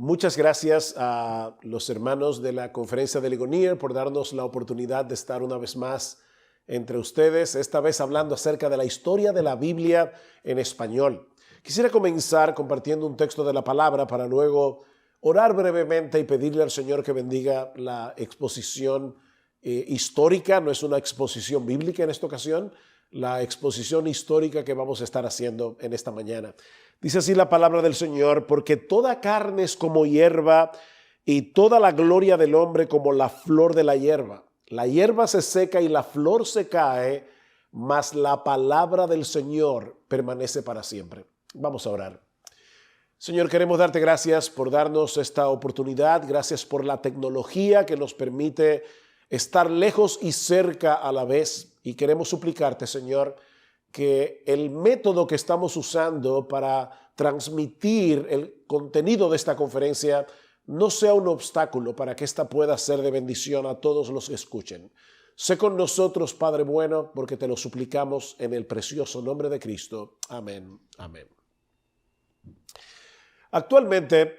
Muchas gracias a los hermanos de la Conferencia de Ligonier por darnos la oportunidad de estar una vez más entre ustedes, esta vez hablando acerca de la historia de la Biblia en español. Quisiera comenzar compartiendo un texto de la palabra para luego orar brevemente y pedirle al Señor que bendiga la exposición histórica. No es una exposición bíblica en esta ocasión, la exposición histórica que vamos a estar haciendo en esta mañana. Dice así la palabra del Señor: porque toda carne es como hierba y toda la gloria del hombre como la flor de la hierba. La hierba se seca y la flor se cae, mas la palabra del Señor permanece para siempre. Vamos a orar. Señor, queremos darte gracias por darnos esta oportunidad. Gracias por la tecnología que nos permite estar lejos y cerca a la vez. Y queremos suplicarte, Señor, que el método que estamos usando para transmitir el contenido de esta conferencia no sea un obstáculo para que esta pueda ser de bendición a todos los que escuchen. Sé con nosotros, Padre bueno, porque te lo suplicamos en el precioso nombre de Cristo. Amén. Amén. Actualmente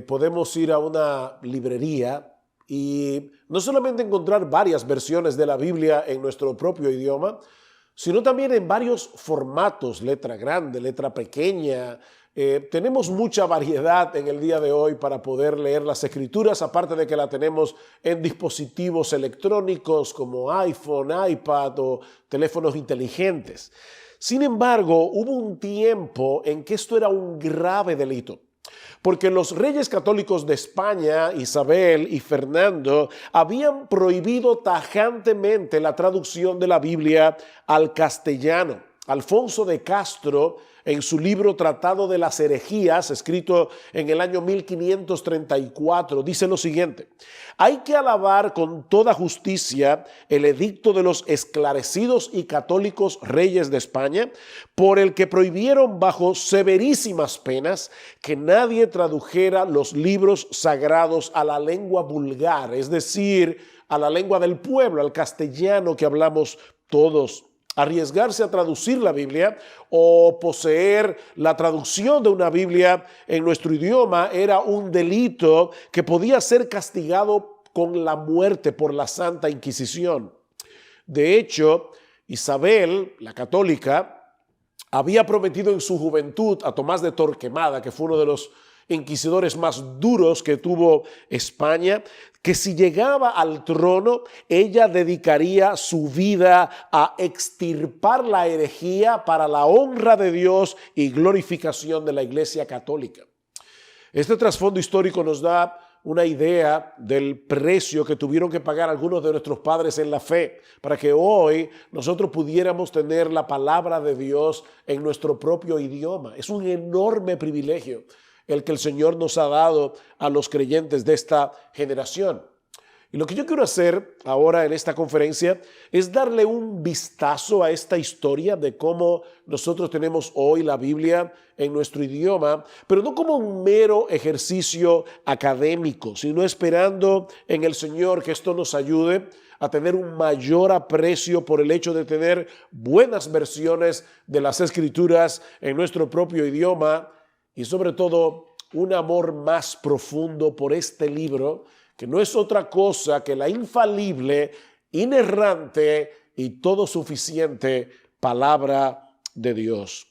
podemos ir a una librería y no solamente encontrar varias versiones de la Biblia en nuestro propio idioma, sino también en varios formatos, letra grande, letra pequeña. Tenemos mucha variedad en el día de hoy para poder leer las Escrituras, aparte de que la tenemos en dispositivos electrónicos como iPhone, iPad o teléfonos inteligentes. Sin embargo, hubo un tiempo en que esto era un grave delito, porque los reyes católicos de España, Isabel y Fernando, habían prohibido tajantemente la traducción de la Biblia al castellano. Alfonso de Castro, en su libro Tratado de las Herejías, escrito en el año 1534, dice lo siguiente: hay que alabar con toda justicia el edicto de los esclarecidos y católicos reyes de España, por el que prohibieron bajo severísimas penas que nadie tradujera los libros sagrados a la lengua vulgar, es decir, a la lengua del pueblo, al castellano que hablamos todos. Arriesgarse a traducir la Biblia o poseer la traducción de una Biblia en nuestro idioma era un delito que podía ser castigado con la muerte por la Santa Inquisición. De hecho, Isabel, la católica, había prometido en su juventud a Tomás de Torquemada, que fue uno de los inquisidores más duros que tuvo España, que si llegaba al trono, ella dedicaría su vida a extirpar la herejía para la honra de Dios y glorificación de la Iglesia Católica. Este trasfondo histórico nos da una idea del precio que tuvieron que pagar algunos de nuestros padres en la fe para que hoy nosotros pudiéramos tener la palabra de Dios en nuestro propio idioma. Es un enorme privilegio el que el Señor nos ha dado a los creyentes de esta generación. Y lo que yo quiero hacer ahora en esta conferencia es darle un vistazo a esta historia de cómo nosotros tenemos hoy la Biblia en nuestro idioma, pero no como un mero ejercicio académico, sino esperando en el Señor que esto nos ayude a tener un mayor aprecio por el hecho de tener buenas versiones de las Escrituras en nuestro propio idioma, y sobre todo un amor más profundo por este libro, que no es otra cosa que la infalible, inerrante y todo suficiente palabra de Dios.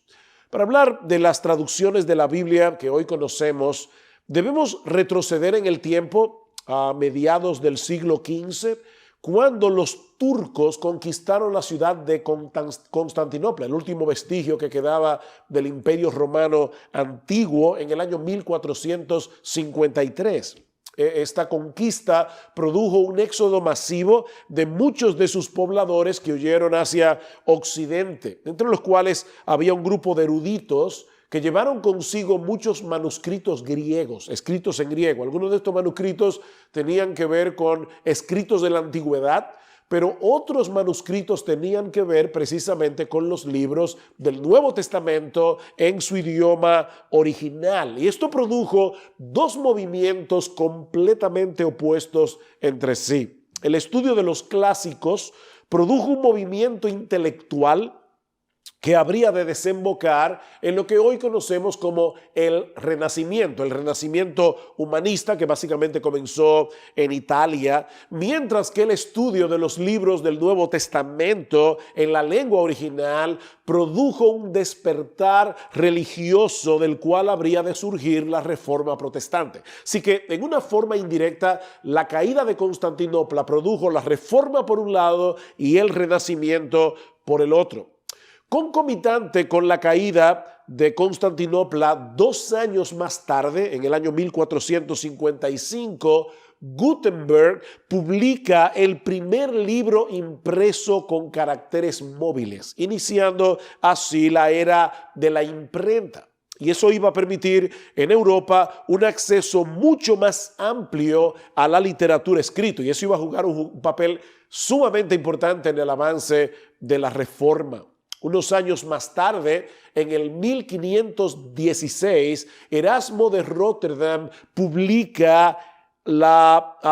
Para hablar de las traducciones de la Biblia que hoy conocemos, debemos retroceder en el tiempo a mediados del siglo XV, cuando los turcos conquistaron la ciudad de Constantinopla, el último vestigio que quedaba del Imperio Romano antiguo, en el año 1453. Esta conquista produjo un éxodo masivo de muchos de sus pobladores que huyeron hacia Occidente, entre los cuales había un grupo de eruditos que llevaron consigo muchos manuscritos griegos, escritos en griego. Algunos de estos manuscritos tenían que ver con escritos de la antigüedad, pero otros manuscritos tenían que ver precisamente con los libros del Nuevo Testamento en su idioma original. Y esto produjo dos movimientos completamente opuestos entre sí. El estudio de los clásicos produjo un movimiento intelectual que habría de desembocar en lo que hoy conocemos como el Renacimiento humanista, que básicamente comenzó en Italia, mientras que el estudio de los libros del Nuevo Testamento en la lengua original produjo un despertar religioso del cual habría de surgir la Reforma protestante. Así que, en una forma indirecta, la caída de Constantinopla produjo la Reforma por un lado y el Renacimiento por el otro. Concomitante con la caída de Constantinopla, 2 años más tarde, en el año 1455, Gutenberg publica el primer libro impreso con caracteres móviles, iniciando así la era de la imprenta. Y eso iba a permitir en Europa un acceso mucho más amplio a la literatura escrita, y eso iba a jugar un papel sumamente importante en el avance de la Reforma. Unos años más tarde, en el 1516, Erasmo de Rotterdam publica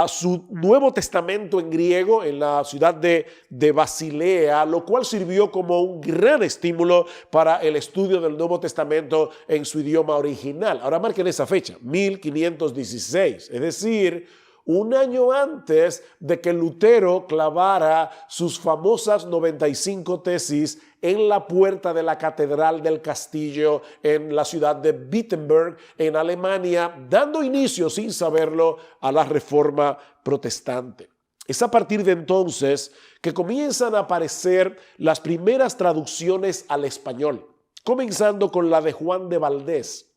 su Nuevo Testamento en griego en la ciudad de Basilea, lo cual sirvió como un gran estímulo para el estudio del Nuevo Testamento en su idioma original. Ahora marquen esa fecha, 1516, es decir, un año antes de que Lutero clavara sus famosas 95 tesis en la puerta de la Catedral del Castillo en la ciudad de Wittenberg, en Alemania, dando inicio, sin saberlo, a la Reforma protestante. Es a partir de entonces que comienzan a aparecer las primeras traducciones al español, comenzando con la de Juan de Valdés.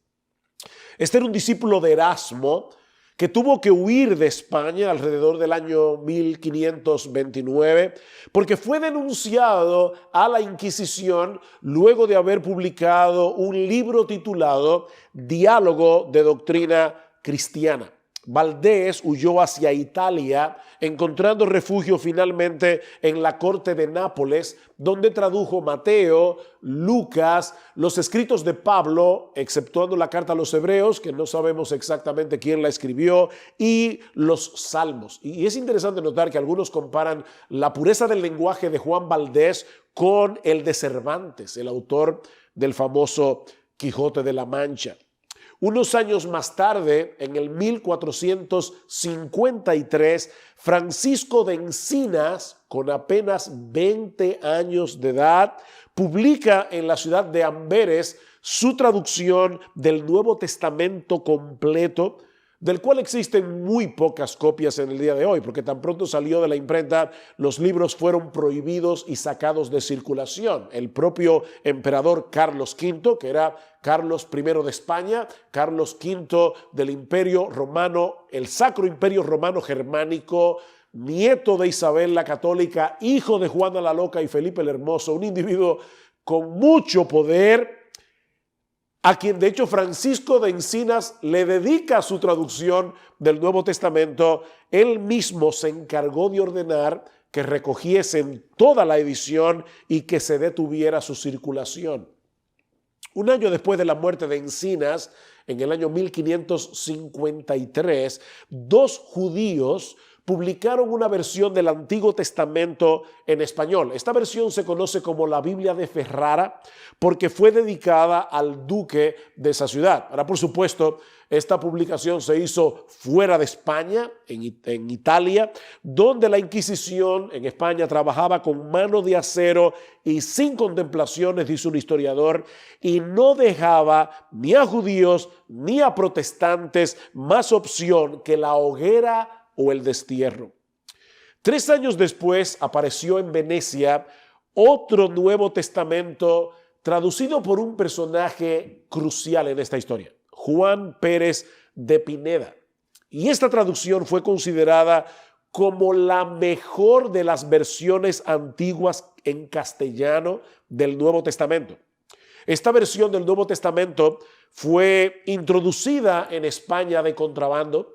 Este era un discípulo de Erasmo, que tuvo que huir de España alrededor del año 1529 porque fue denunciado a la Inquisición luego de haber publicado un libro titulado Diálogo de Doctrina Cristiana. Valdés huyó hacia Italia, encontrando refugio finalmente en la corte de Nápoles, donde tradujo Mateo, Lucas, los escritos de Pablo, exceptuando la carta a los Hebreos, que no sabemos exactamente quién la escribió, y los Salmos. Y es interesante notar que algunos comparan la pureza del lenguaje de Juan Valdés con el de Cervantes, el autor del famoso Quijote de la Mancha. Unos años más tarde, en el 1453, Francisco de Encinas, con apenas 20 años de edad, publica en la ciudad de Amberes su traducción del Nuevo Testamento completo, del cual existen muy pocas copias en el día de hoy, porque tan pronto salió de la imprenta, los libros fueron prohibidos y sacados de circulación. El propio emperador Carlos V, que era Carlos I de España, Carlos V del Imperio Romano, el Sacro Imperio Romano Germánico, nieto de Isabel la Católica, hijo de Juana la Loca y Felipe el Hermoso, un individuo con mucho poder, a quien de hecho Francisco de Encinas le dedica su traducción del Nuevo Testamento. Él mismo se encargó de ordenar que recogiesen toda la edición y que se detuviera su circulación. Un año después de la muerte de Encinas, en el año 1553, 2 judíos publicaron una versión del Antiguo Testamento en español. Esta versión se conoce como la Biblia de Ferrara porque fue dedicada al duque de esa ciudad. Ahora, por supuesto, esta publicación se hizo fuera de España, en Italia, donde la Inquisición en España trabajaba con mano de acero y sin contemplaciones, dice un historiador, y no dejaba ni a judíos ni a protestantes más opción que la hoguera o el destierro. 3 años después apareció en Venecia otro Nuevo Testamento traducido por un personaje crucial en esta historia, Juan Pérez de Pineda. Y esta traducción fue considerada como la mejor de las versiones antiguas en castellano del Nuevo Testamento. Esta versión del Nuevo Testamento fue introducida en España de contrabando,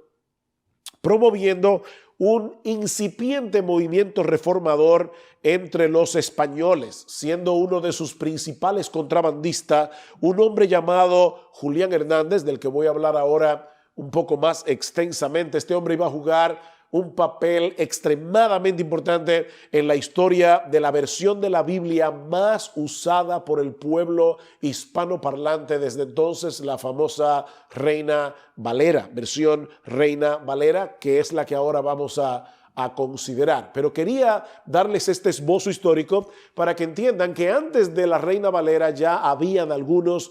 promoviendo un incipiente movimiento reformador entre los españoles, siendo uno de sus principales contrabandistas un hombre llamado Julián Hernández, del que voy a hablar ahora un poco más extensamente. Este hombre iba a jugar un papel extremadamente importante en la historia de la versión de la Biblia más usada por el pueblo hispanoparlante desde entonces, la famosa Reina Valera, versión Reina Valera, que es la que ahora vamos a considerar. Pero quería darles este esbozo histórico para que entiendan que antes de la Reina Valera ya habían algunas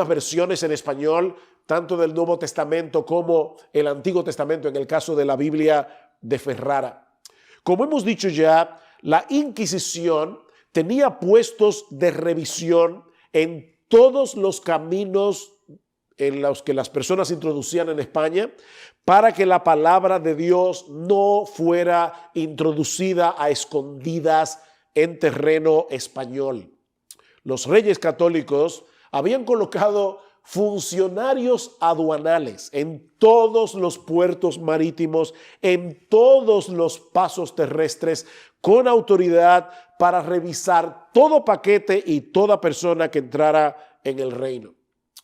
versiones en español, tanto del Nuevo Testamento como el Antiguo Testamento, en el caso de la Biblia de Ferrara. Como hemos dicho ya, la Inquisición tenía puestos de revisión en todos los caminos en los que las personas se introducían en España para que la palabra de Dios no fuera introducida a escondidas en terreno español. Los reyes católicos habían colocado funcionarios aduanales en todos los puertos marítimos, en todos los pasos terrestres, con autoridad para revisar todo paquete y toda persona que entrara en el reino.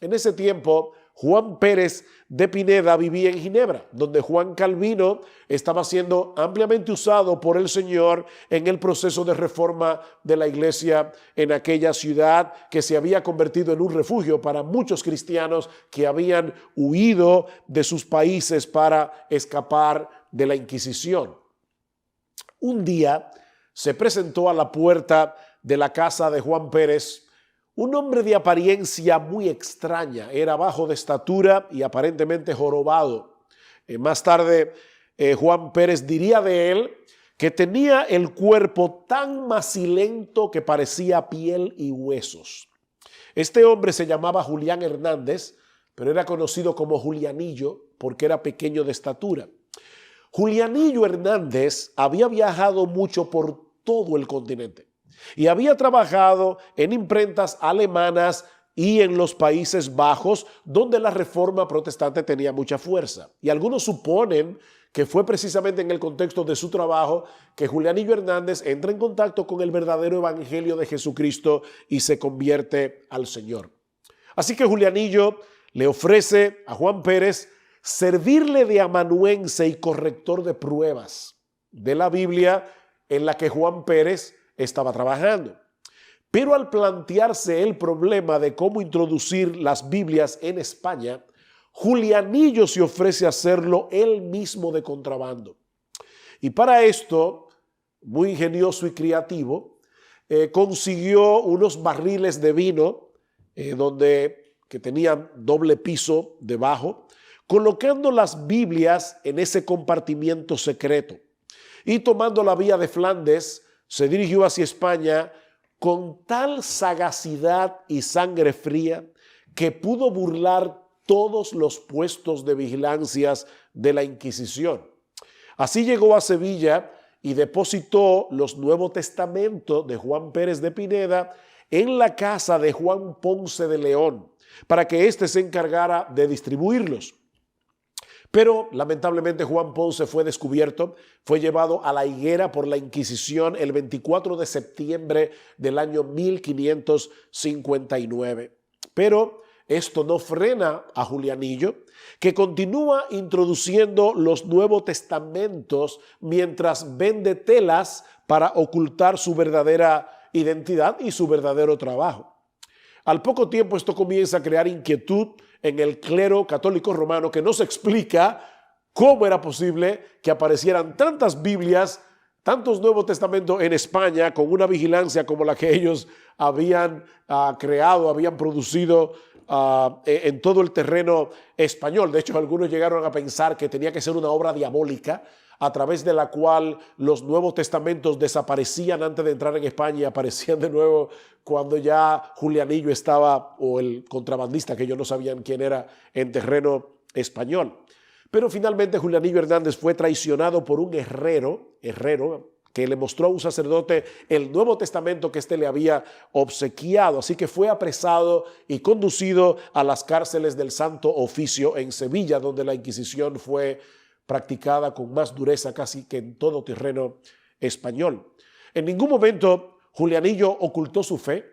En ese tiempo, Juan Pérez de Pineda vivía en Ginebra, donde Juan Calvino estaba siendo ampliamente usado por el Señor en el proceso de reforma de la iglesia en aquella ciudad que se había convertido en un refugio para muchos cristianos que habían huido de sus países para escapar de la Inquisición. Un día se presentó a la puerta de la casa de Juan Pérez un hombre de apariencia muy extraña. Era bajo de estatura y aparentemente jorobado. Más tarde, Juan Pérez diría de él que tenía el cuerpo tan macilento que parecía piel y huesos. Este hombre se llamaba Julián Hernández, pero era conocido como Julianillo porque era pequeño de estatura. Julianillo Hernández había viajado mucho por todo el continente y había trabajado en imprentas alemanas y en los Países Bajos, donde la reforma protestante tenía mucha fuerza. Y algunos suponen que fue precisamente en el contexto de su trabajo que Julianillo Hernández entra en contacto con el verdadero evangelio de Jesucristo y se convierte al Señor. Así que Julianillo le ofrece a Juan Pérez servirle de amanuense y corrector de pruebas de la Biblia en la que Juan Pérez estaba trabajando. Pero al plantearse el problema de cómo introducir las Biblias en España, Julianillo se ofrece a hacerlo él mismo de contrabando. Y para esto, muy ingenioso y creativo, consiguió unos barriles de vino que tenían doble piso debajo, colocando las Biblias en ese compartimiento secreto. Y tomando la vía de Flandes, se dirigió hacia España con tal sagacidad y sangre fría que pudo burlar todos los puestos de vigilancias de la Inquisición. Así llegó a Sevilla y depositó los Nuevos Testamentos de Juan Pérez de Pineda en la casa de Juan Ponce de León para que éste se encargara de distribuirlos. Pero lamentablemente Juan Ponce fue descubierto, fue llevado a la higuera por la Inquisición el 24 de septiembre del año 1559. Pero esto no frena a Julianillo, que continúa introduciendo los Nuevos Testamentos mientras vende telas para ocultar su verdadera identidad y su verdadero trabajo. Al poco tiempo esto comienza a crear inquietud en el clero católico romano, que no se explica cómo era posible que aparecieran tantas Biblias, tantos Nuevos Testamentos en España con una vigilancia como la que ellos habían creado, habían producido en todo el terreno español. De hecho, algunos llegaron a pensar que tenía que ser una obra diabólica a través de la cual los Nuevos Testamentos desaparecían antes de entrar en España y aparecían de nuevo cuando ya Julianillo estaba, o el contrabandista, que ellos no sabían quién era, en terreno español. Pero finalmente Julianillo Hernández fue traicionado por un herrero que le mostró a un sacerdote el Nuevo Testamento que éste le había obsequiado. Así que fue apresado y conducido a las cárceles del Santo Oficio en Sevilla, donde la Inquisición fue practicada con más dureza casi que en todo terreno español. En ningún momento Julianillo ocultó su fe,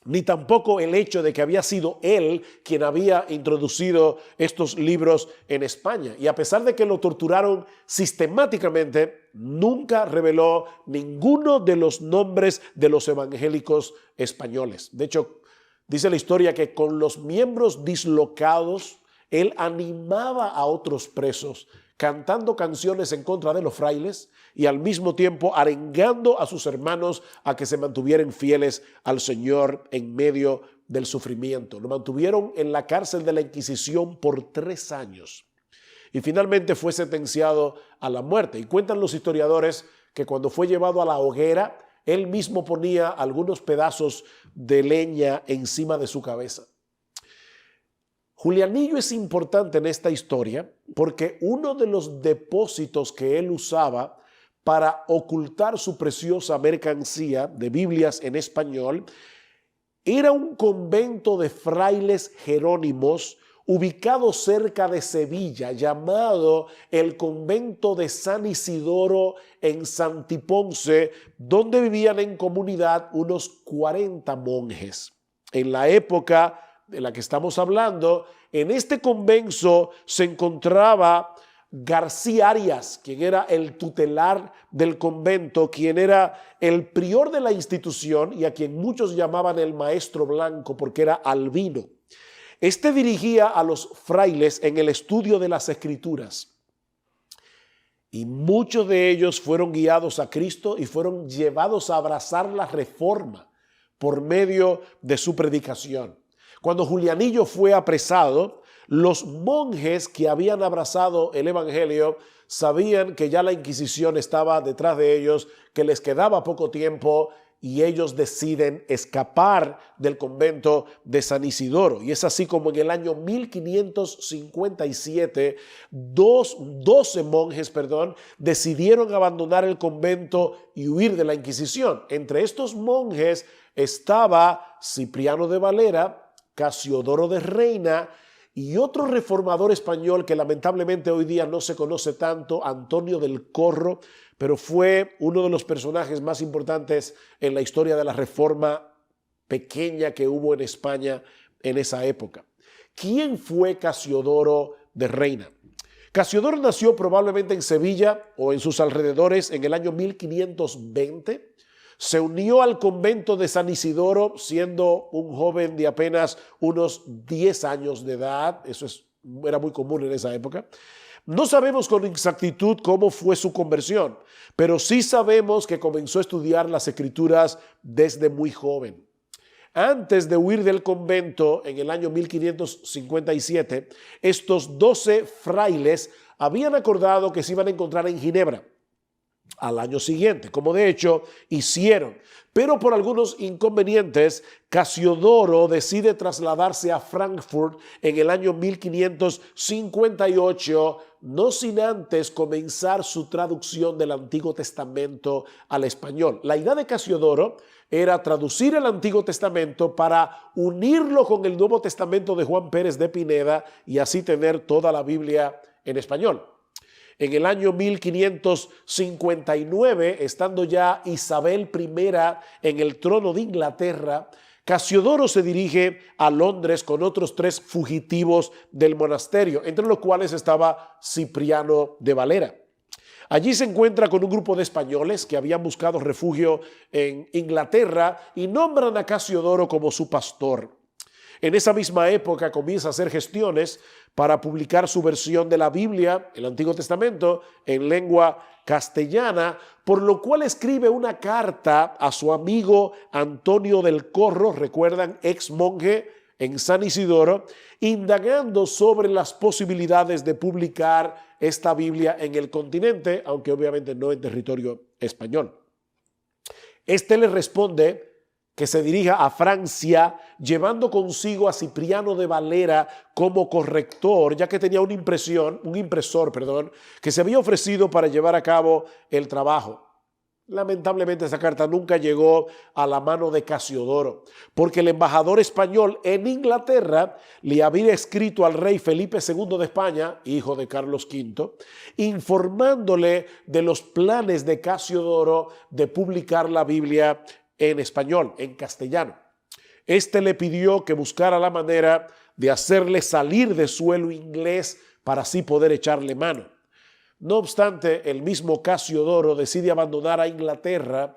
ni tampoco el hecho de que había sido él quien había introducido estos libros en España. Y a pesar de que lo torturaron sistemáticamente, nunca reveló ninguno de los nombres de los evangélicos españoles. De hecho, dice la historia que con los miembros dislocados, él animaba a otros presos, cantando canciones en contra de los frailes y al mismo tiempo arengando a sus hermanos a que se mantuvieran fieles al Señor en medio del sufrimiento. Lo mantuvieron en la cárcel de la Inquisición por 3 años y finalmente fue sentenciado a la muerte. Y cuentan los historiadores que cuando fue llevado a la hoguera, él mismo ponía algunos pedazos de leña encima de su cabeza. Julianillo es importante en esta historia porque uno de los depósitos que él usaba para ocultar su preciosa mercancía de Biblias en español era un convento de frailes jerónimos ubicado cerca de Sevilla, llamado el convento de San Isidoro en Santiponce, donde vivían en comunidad unos 40 monjes. En la época de la que estamos hablando, en este convento se encontraba García Arias, quien era el tutelar del convento, quien era el prior de la institución y a quien muchos llamaban el maestro blanco porque era albino. Este dirigía a los frailes en el estudio de las Escrituras y muchos de ellos fueron guiados a Cristo y fueron llevados a abrazar la reforma por medio de su predicación. Cuando Julianillo fue apresado, los monjes que habían abrazado el evangelio sabían que ya la Inquisición estaba detrás de ellos, que les quedaba poco tiempo y ellos deciden escapar del convento de San Isidoro. Y es así como en el año 1557, 12 monjes decidieron abandonar el convento y huir de la Inquisición. Entre estos monjes estaba Cipriano de Valera, Casiodoro de Reina y otro reformador español que lamentablemente hoy día no se conoce tanto, Antonio del Corro, pero fue uno de los personajes más importantes en la historia de la reforma pequeña que hubo en España en esa época. ¿Quién fue Casiodoro de Reina? Casiodoro nació probablemente en Sevilla o en sus alrededores en el año 1520. Se unió al convento de San Isidoro siendo un joven de apenas unos 10 años de edad. Eso era muy común en esa época. No sabemos con exactitud cómo fue su conversión, pero sí sabemos que comenzó a estudiar las Escrituras desde muy joven. Antes de huir del convento en el año 1557, estos 12 frailes habían acordado que se iban a encontrar en Ginebra al año siguiente, como de hecho hicieron. Pero por algunos inconvenientes, Casiodoro decide trasladarse a Frankfurt en el año 1558, no sin antes comenzar su traducción del Antiguo Testamento al español. La idea de Casiodoro era traducir el Antiguo Testamento para unirlo con el Nuevo Testamento de Juan Pérez de Pineda y así tener toda la Biblia en español. En el año 1559, estando ya Isabel I en el trono de Inglaterra, Casiodoro se dirige a Londres con otros 3 fugitivos del monasterio, entre los cuales estaba Cipriano de Valera. Allí se encuentra con un grupo de españoles que habían buscado refugio en Inglaterra y nombran a Casiodoro como su pastor. En esa misma época comienza a hacer gestiones para publicar su versión de la Biblia, el Antiguo Testamento, en lengua castellana, por lo cual escribe una carta a su amigo Antonio del Corro, recuerdan, ex monje en San Isidoro, indagando sobre las posibilidades de publicar esta Biblia en el continente, aunque obviamente no en territorio español. Este le responde que se dirija a Francia, llevando consigo a Cipriano de Valera como corrector, ya que tenía un impresor, que se había ofrecido para llevar a cabo el trabajo. Lamentablemente esa carta nunca llegó a la mano de Casiodoro, porque el embajador español en Inglaterra le había escrito al rey Felipe II de España, hijo de Carlos V, informándole de los planes de Casiodoro de publicar la Biblia en español, en castellano. Este le pidió que buscara la manera de hacerle salir de suelo inglés para así poder echarle mano. No obstante, el mismo Casiodoro decide abandonar a Inglaterra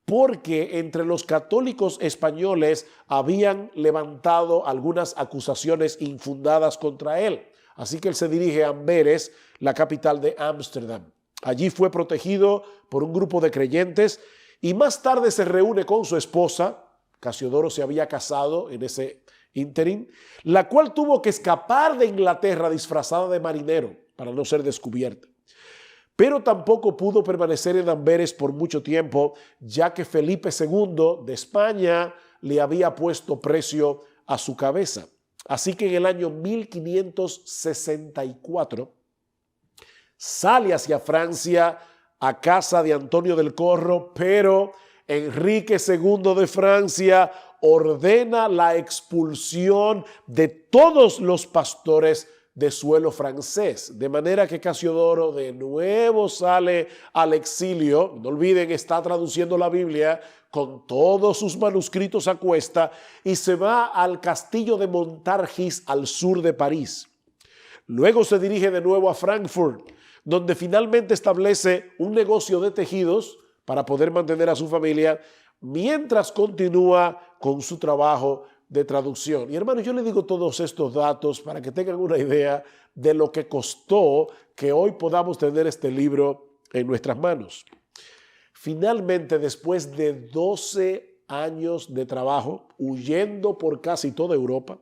porque entre los católicos españoles habían levantado algunas acusaciones infundadas contra él. Así que él se dirige a Amberes, la capital de Ámsterdam. Allí fue protegido por un grupo de creyentes y más tarde se reúne con su esposa. Casiodoro se había casado en ese ínterin, la cual tuvo que escapar de Inglaterra disfrazada de marinero para no ser descubierta. Pero tampoco pudo permanecer en Amberes por mucho tiempo, ya que Felipe II de España le había puesto precio a su cabeza. Así que en el año 1564 sale hacia Francia a casa de Antonio del Corro, pero Enrique II de Francia ordena la expulsión de todos los pastores de suelo francés, de manera que Casiodoro de nuevo sale al exilio. No olviden, está traduciendo la Biblia con todos sus manuscritos a cuesta y se va al castillo de Montargis al sur de París. Luego se dirige de nuevo a Frankfurt, donde finalmente establece un negocio de tejidos para poder mantener a su familia mientras continúa con su trabajo de traducción. Y hermanos, yo le digo todos estos datos para que tengan una idea de lo que costó que hoy podamos tener este libro en nuestras manos. Finalmente, después de 12 años de trabajo, huyendo por casi toda Europa,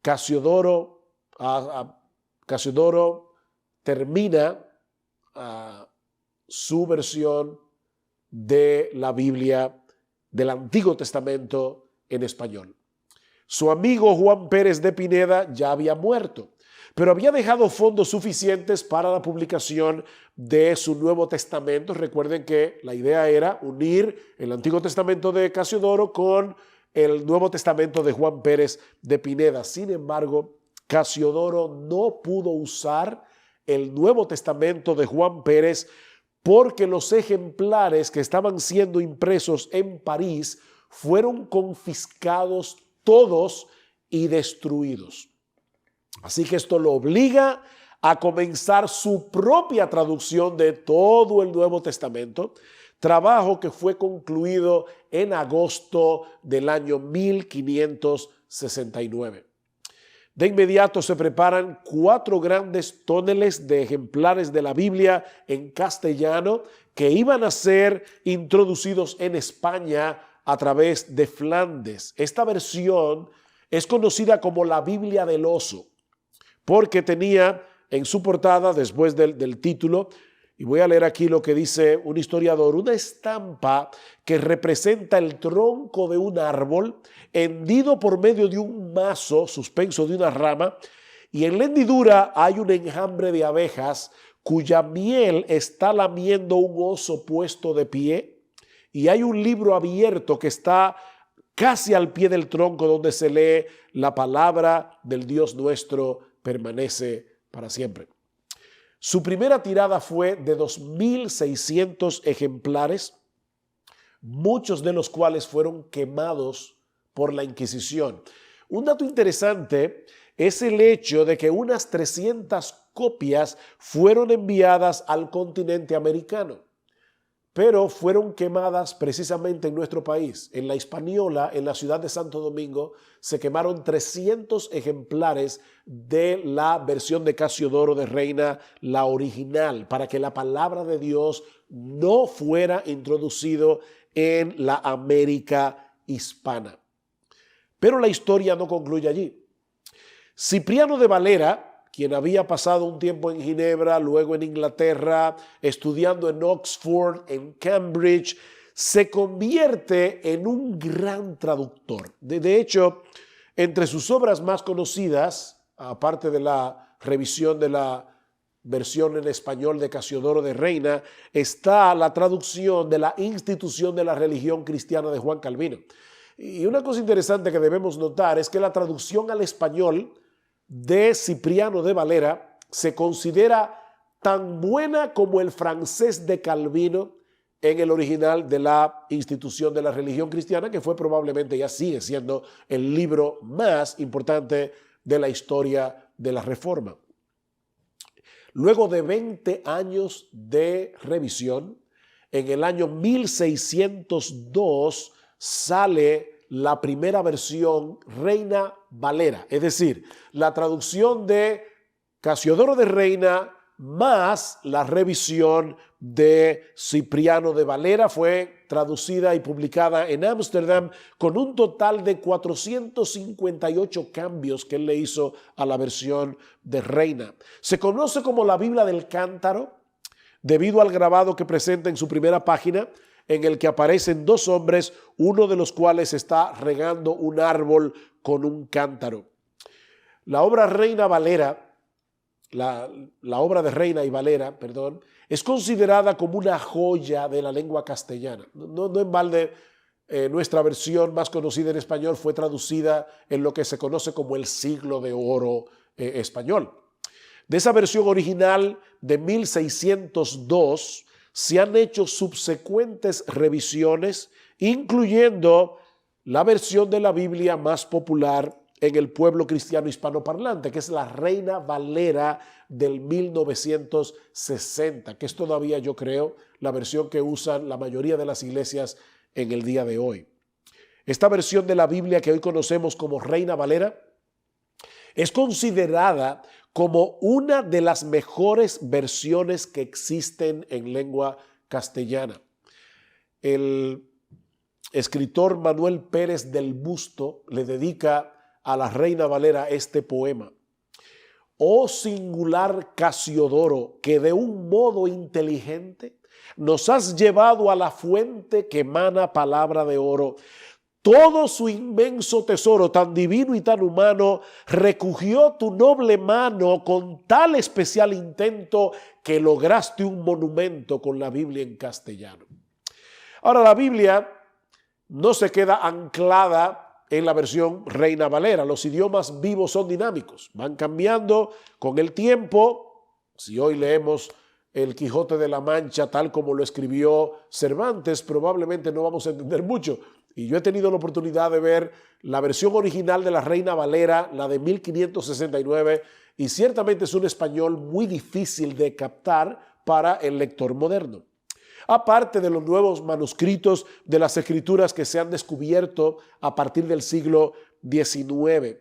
Casiodoro termina su versión de la Biblia del Antiguo Testamento en español. Su amigo Juan Pérez de Pineda ya había muerto, pero había dejado fondos suficientes para la publicación de su Nuevo Testamento. Recuerden que la idea era unir el Antiguo Testamento de Casiodoro con el Nuevo Testamento de Juan Pérez de Pineda. Sin embargo, Casiodoro no pudo usar el Nuevo Testamento de Juan Pérez porque los ejemplares que estaban siendo impresos en París fueron confiscados todos y destruidos. Así que esto lo obliga a comenzar su propia traducción de todo el Nuevo Testamento, trabajo que fue concluido en agosto del año 1569. De inmediato se preparan 4 grandes tóneles de ejemplares de la Biblia en castellano que iban a ser introducidos en España a través de Flandes. Esta versión es conocida como la Biblia del Oso, porque tenía en su portada, después del título, y voy a leer aquí lo que dice un historiador, una estampa que representa el tronco de un árbol hendido por medio de un mazo suspenso de una rama, y en la hendidura hay un enjambre de abejas cuya miel está lamiendo un oso puesto de pie, y hay un libro abierto que está casi al pie del tronco donde se lee: la palabra del Dios nuestro permanece para siempre. Su primera tirada fue de 2.600 ejemplares, muchos de los cuales fueron quemados por la Inquisición. Un dato interesante es el hecho de que unas 300 copias fueron enviadas al continente americano, pero fueron quemadas precisamente en nuestro país. En la Hispaniola, en la ciudad de Santo Domingo, se quemaron 300 ejemplares de la versión de Casiodoro de Reina, la original, para que la palabra de Dios no fuera introducido en la América hispana. Pero la historia no concluye allí. Cipriano de Valera, quien había pasado un tiempo en Ginebra, luego en Inglaterra, estudiando en Oxford, en Cambridge, se convierte en un gran traductor. De hecho, entre sus obras más conocidas, aparte de la revisión de la versión en español de Casiodoro de Reina, está la traducción de la Institución de la Religión Cristiana de Juan Calvino. Y una cosa interesante que debemos notar es que la traducción al español de Cipriano de Valera se considera tan buena como el francés de Calvino en el original de la institución de la religión cristiana, que fue probablemente, ya sigue siendo, el libro más importante de la historia de la Reforma. Luego de 20 años de revisión, en el año 1602 sale la primera versión Reina Valera, es decir, la traducción de Casiodoro de Reina más la revisión de Cipriano de Valera fue traducida y publicada en Ámsterdam con un total de 458 cambios que él le hizo a la versión de Reina. Se conoce como la Biblia del Cántaro debido al grabado que presenta en su primera página, en el que aparecen dos hombres, uno de los cuales está regando un árbol con un cántaro. La obra Reina Valera, la obra de Reina y Valera, perdón, es considerada como una joya de la lengua castellana. No en balde, nuestra versión más conocida en español fue traducida en lo que se conoce como el Siglo de Oro español. De esa versión original de 1602 se han hecho subsecuentes revisiones, incluyendo la versión de la Biblia más popular en el pueblo cristiano hispanoparlante, que es la Reina Valera del 1960, que es todavía, yo creo, la versión que usan la mayoría de las iglesias en el día de hoy. Esta versión de la Biblia que hoy conocemos como Reina Valera es considerada como una de las mejores versiones que existen en lengua castellana. El escritor Manuel Pérez del Busto le dedica a la Reina Valera este poema. Oh singular Casiodoro, que de un modo inteligente nos has llevado a la fuente que emana palabra de oro. Todo su inmenso tesoro, tan divino y tan humano, recogió tu noble mano con tal especial intento que lograste un monumento con la Biblia en castellano. Ahora, la Biblia no se queda anclada en la versión Reina Valera. Los idiomas vivos son dinámicos, van cambiando con el tiempo. Si hoy leemos el Quijote de la Mancha tal como lo escribió Cervantes, probablemente no vamos a entender mucho. Y yo he tenido la oportunidad de ver la versión original de la Reina Valera, la de 1569, y ciertamente es un español muy difícil de captar para el lector moderno. Aparte de los nuevos manuscritos de las escrituras que se han descubierto a partir del siglo XIX.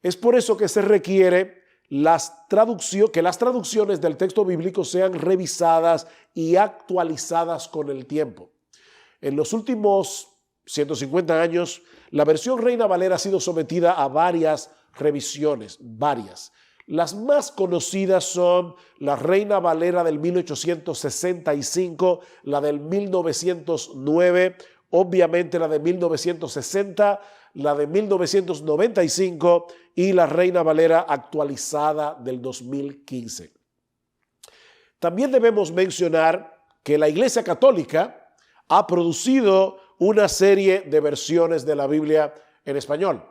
Es por eso que se requiere que las traducciones del texto bíblico sean revisadas y actualizadas con el tiempo. En los últimos 150 años, la versión Reina Valera ha sido sometida a varias revisiones, varias. Las más conocidas son la Reina Valera del 1865, la del 1909, obviamente la de 1960, la de 1995 y la Reina Valera actualizada del 2015. También debemos mencionar que la Iglesia Católica ha producido una serie de versiones de la Biblia en español.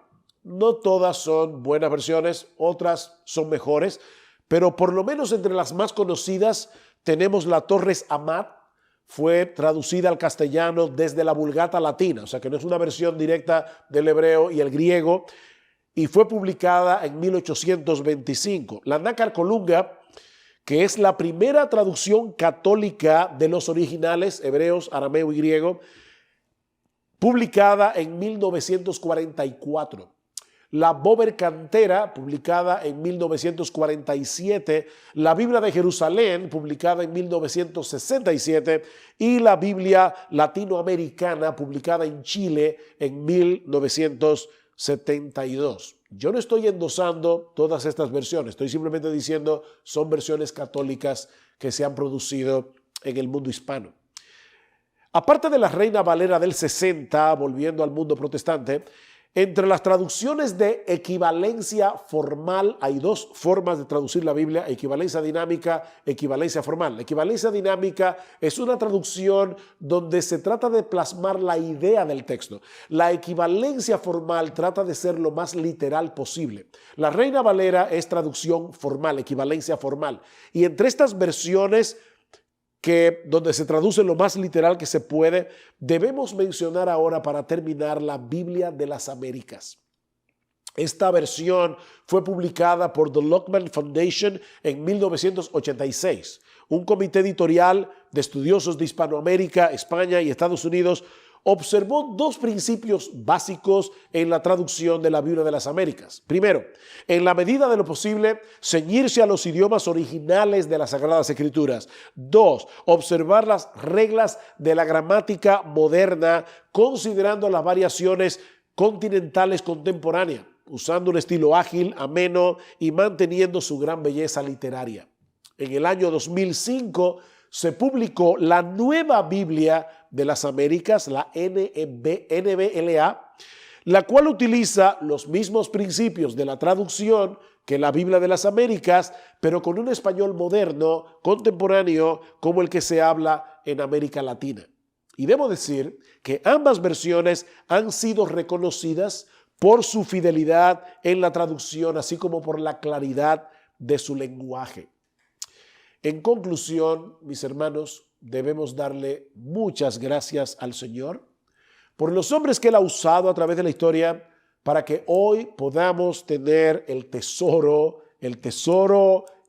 No todas son buenas versiones, otras son mejores, pero por lo menos entre las más conocidas tenemos la Torres Amat, fue traducida al castellano desde la Vulgata latina, o sea que no es una versión directa del hebreo y el griego, y fue publicada en 1825. La Nácar Colunga, que es la primera traducción católica de los originales hebreos, arameo y griego, publicada en 1944. La Bober Cantera, publicada en 1947, la Biblia de Jerusalén, publicada en 1967, y la Biblia Latinoamericana, publicada en Chile en 1972. Yo no estoy endosando todas estas versiones, estoy simplemente diciendo son versiones católicas que se han producido en el mundo hispano. Aparte de la Reina Valera del 60, volviendo al mundo protestante, entre las traducciones de equivalencia formal hay dos formas de traducir la Biblia: equivalencia dinámica, equivalencia formal. La equivalencia dinámica es una traducción donde se trata de plasmar la idea del texto. La equivalencia formal trata de ser lo más literal posible. La Reina Valera es traducción formal, equivalencia formal. Y entre estas versiones que donde se traduce lo más literal que se puede, debemos mencionar ahora para terminar la Biblia de las Américas. Esta versión fue publicada por The Lockman Foundation en 1986. Un comité editorial de estudiosos de Hispanoamérica, España y Estados Unidos observó dos principios básicos en la traducción de la Biblia de las Américas. Primero, en la medida de lo posible, ceñirse a los idiomas originales de las Sagradas Escrituras. Dos, observar las reglas de la gramática moderna, considerando las variaciones continentales contemporáneas, usando un estilo ágil, ameno y manteniendo su gran belleza literaria. En el año 2005 se publicó la Nueva Biblia de las Américas, la NBLA, la cual utiliza los mismos principios de la traducción que la Biblia de las Américas, pero con un español moderno, contemporáneo, como el que se habla en América Latina. Y debo decir que ambas versiones han sido reconocidas por su fidelidad en la traducción, así como por la claridad de su lenguaje. En conclusión, mis hermanos, debemos darle muchas gracias al Señor por los hombres que Él ha usado a través de la historia para que hoy podamos tener el tesoro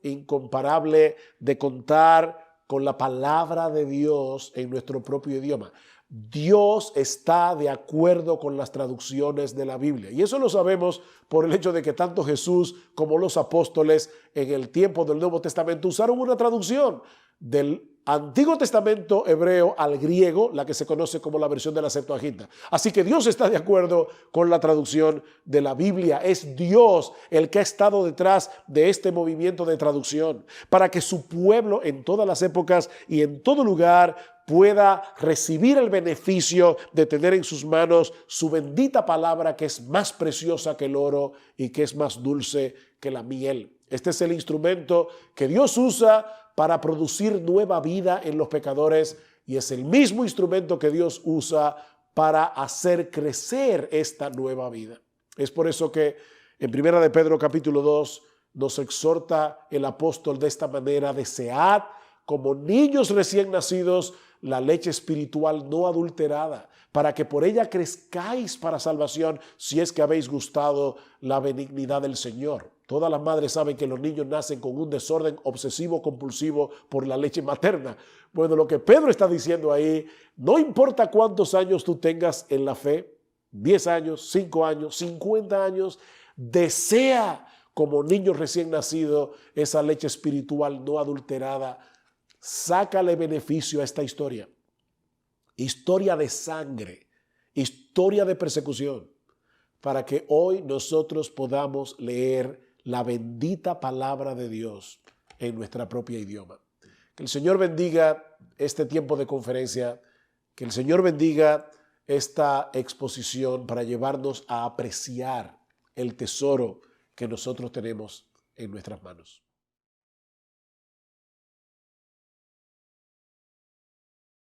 incomparable de contar con la palabra de Dios en nuestro propio idioma. Dios está de acuerdo con las traducciones de la Biblia. Y eso lo sabemos por el hecho de que tanto Jesús como los apóstoles en el tiempo del Nuevo Testamento usaron una traducción del Antiguo Testamento hebreo al griego, la que se conoce como la versión de la Septuaginta. Así que Dios está de acuerdo con la traducción de la Biblia. Es Dios el que ha estado detrás de este movimiento de traducción para que su pueblo en todas las épocas y en todo lugar pueda recibir el beneficio de tener en sus manos su bendita palabra, que es más preciosa que el oro y que es más dulce que la miel. Este es el instrumento que Dios usa para producir nueva vida en los pecadores y es el mismo instrumento que Dios usa para hacer crecer esta nueva vida. Es por eso que en 1 de Pedro capítulo 2 nos exhorta el apóstol de esta manera: desead como niños recién nacidos la leche espiritual no adulterada, para que por ella crezcáis para salvación, si es que habéis gustado la benignidad del Señor. Todas las madres saben que los niños nacen con un desorden obsesivo compulsivo por la leche materna. Bueno, lo que Pedro está diciendo ahí, no importa cuántos años tú tengas en la fe, 10 años, 5 años, 50 años, desea como niño recién nacido esa leche espiritual no adulterada. Sácale beneficio a esta historia de sangre, historia de persecución, para que hoy nosotros podamos leer la bendita palabra de Dios en nuestra propia idioma. Que el Señor bendiga este tiempo de conferencia, que el Señor bendiga esta exposición para llevarnos a apreciar el tesoro que nosotros tenemos en nuestras manos.